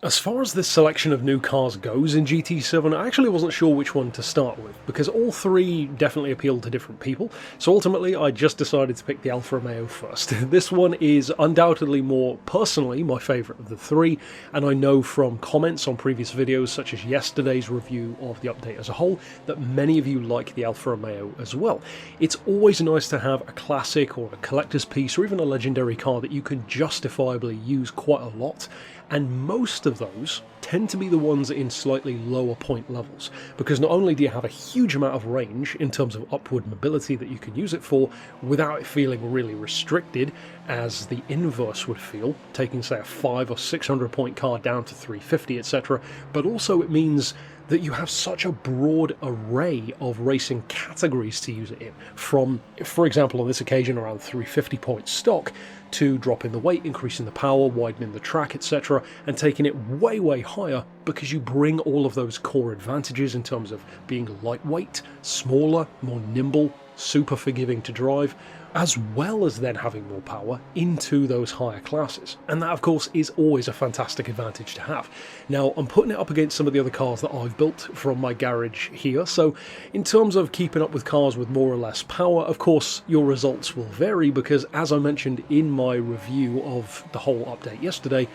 As far as this selection of new cars goes in GT7, I actually wasn't sure which one to start with, because all three definitely appeal to different people, so ultimately I just decided to pick the Alfa Romeo first. This one is undoubtedly more personally my favourite of the three, and I know from comments on previous videos, such as yesterday's review of the update as a whole, that many of you like the Alfa Romeo as well. It's always nice to have a classic or a collector's piece or even a legendary car that you can justifiably use quite a lot, and most of those tend to be the ones in slightly lower point levels, because not only do you have a huge amount of range in terms of upward mobility that you can use it for without it feeling really restricted, as the inverse would feel, taking say a 500 or 600 point car down to 350 etc, but also it means that you have such a broad array of racing categories to use it in, from, for example on this occasion, around 350 point stock, to dropping the weight, increasing the power, widening the track, etc, and taking it way higher, because you bring all of those core advantages in terms of being lightweight, smaller, more nimble, super forgiving to drive, as well as then having more power into those higher classes. And that of course is always a fantastic advantage to have. Now I'm putting it up against some of the other cars that I've built from my garage here, so in terms of keeping up with cars with more or less power, of course your results will vary, because as I mentioned in my review of the whole update yesterday,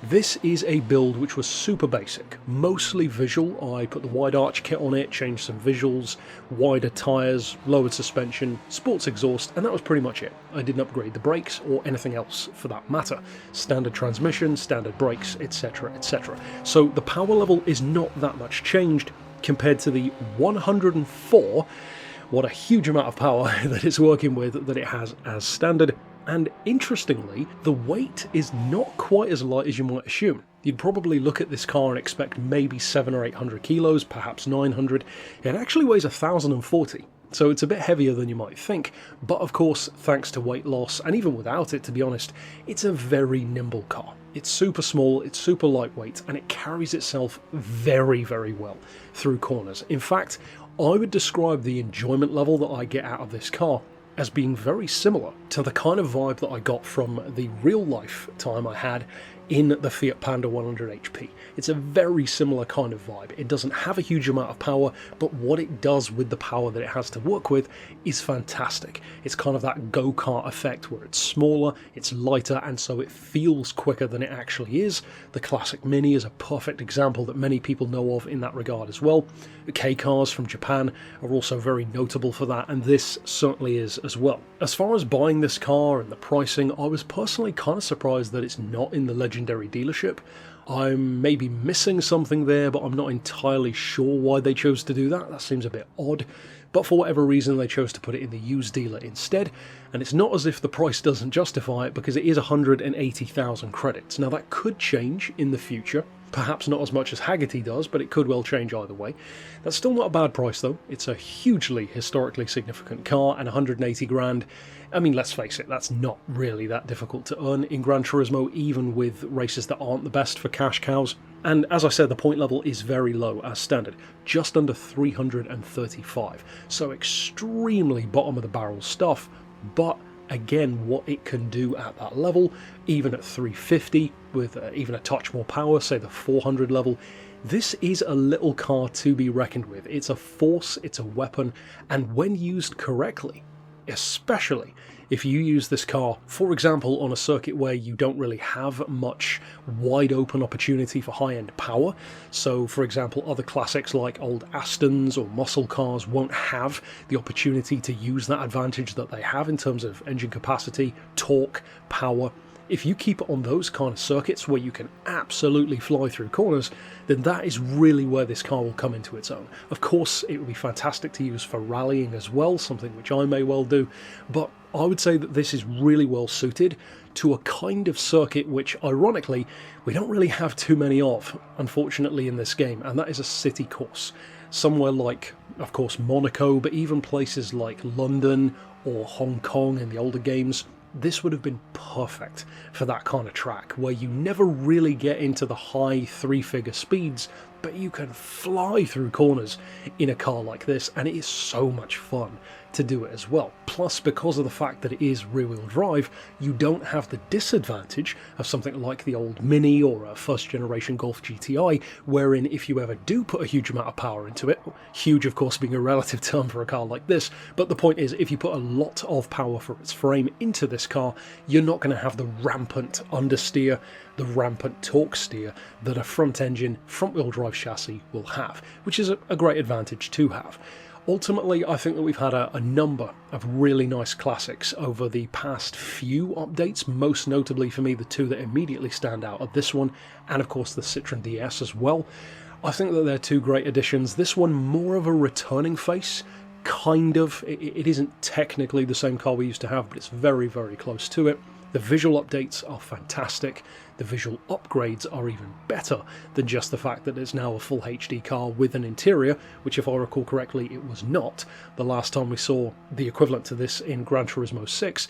this is a build which was super basic, mostly visual. I put the wide arch kit on it, changed some visuals, wider tyres, lowered suspension, sports exhaust, and that was pretty much it. I didn't upgrade the brakes or anything else for that matter. Standard transmission, standard brakes, etc, etc. So the power level is not that much changed compared to the 104. What a huge amount of power that it's working with that it has as standard. And interestingly, the weight is not quite as light as you might assume. You'd probably look at this car and expect maybe 700 or 800 kilos, perhaps 900. It actually weighs 1,040. So it's a bit heavier than you might think, but of course, thanks to weight loss, and even without it, to be honest, it's a very nimble car. It's super small, it's super lightweight, and it carries itself very well through corners. In fact, I would describe the enjoyment level that I get out of this car as being very similar to the kind of vibe that I got from the real life time I had in the Fiat Panda 100 HP. It's a very similar kind of vibe. It doesn't have a huge amount of power, but what it does with the power that it has to work with is fantastic. It's kind of that go-kart effect where it's smaller, it's lighter, and so it feels quicker than it actually is. The classic Mini is a perfect example that many people know of in that regard as well. The K-cars from Japan are also very notable for that, and this certainly is as well. As far as buying this car and the pricing, I was personally kind of surprised that it's not in the legendary dealership. I'm maybe missing something there, but I'm not entirely sure why they chose to do that. That seems a bit odd, but for whatever reason they chose to put it in the used dealer instead, and it's not as if the price doesn't justify it, because it is 180,000 credits. Now that could change in the future. Perhaps not as much as Haggerty does, but it could well change either way. That's still not a bad price though. It's a hugely historically significant car, and 180 grand, I mean, let's face it, that's not really that difficult to earn in Gran Turismo, even with races that aren't the best for cash cows. And as I said, the point level is very low as standard, just under 335, so extremely bottom of the barrel stuff, but again, what it can do at that level, even at 350, with even a touch more power, say the 400 level, this is a little car to be reckoned with. It's a force, it's a weapon, and when used correctly, especially if you use this car, for example, on a circuit where you don't really have much wide open opportunity for high-end power. So, for example, other classics like old Astons or muscle cars won't have the opportunity to use that advantage that they have in terms of engine capacity, torque, power. If you keep it on those kind of circuits where you can absolutely fly through corners, then that is really where this car will come into its own. Of course, it would be fantastic to use for rallying as well, something which I may well do, but I would say that this is really well suited to a kind of circuit which, ironically, we don't really have too many of, unfortunately, in this game, and that is a city course. Somewhere like, of course, Monaco, but even places like London or Hong Kong in the older games, this would have been perfect for that kind of track, where you never really get into the high three-figure speeds, but you can fly through corners in a car like this, and it is so much fun to do it as well. Plus, because of the fact that it is rear-wheel drive, you don't have the disadvantage of something like the old Mini or a first-generation Golf GTI, wherein if you ever do put a huge amount of power into it, huge of course being a relative term for a car like this, but the point is, if you put a lot of power for its frame into this car, you're not going to have the rampant understeer, the rampant torque steer that a front-engine, front-wheel drive chassis will have, which is a great advantage to have. Ultimately, I think that we've had a number of really nice classics over the past few updates, most notably for me the two that immediately stand out are this one and of course the Citroen DS as well. I think that they're two great additions. This one more of a returning face, kind of. It isn't technically the same car we used to have, but it's very, very close to it. The visual updates are fantastic. The visual upgrades are even better than just the fact that it's now a full HD car with an interior, which if I recall correctly it was not the last time we saw the equivalent to this in Gran Turismo 6.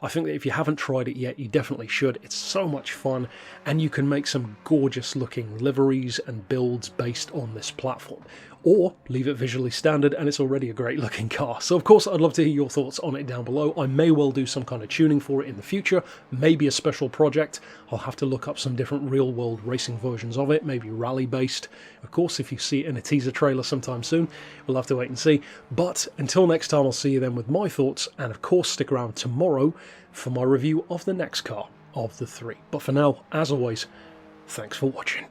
I think that if you haven't tried it yet, you definitely should. It's so much fun, and you can make some gorgeous looking liveries and builds based on this platform. Or leave it visually standard and it's already a great looking car. So of course I'd love to hear your thoughts on it down below. I may well do some kind of tuning for it in the future, maybe a special project. I'll have to look up some different real world racing versions of it, maybe rally based. Of course, if you see it in a teaser trailer sometime soon, we'll have to wait and see. But until next time, I'll see you then with my thoughts, and of course stick around tomorrow for my review of the next car of the three. But for now, as always, thanks for watching.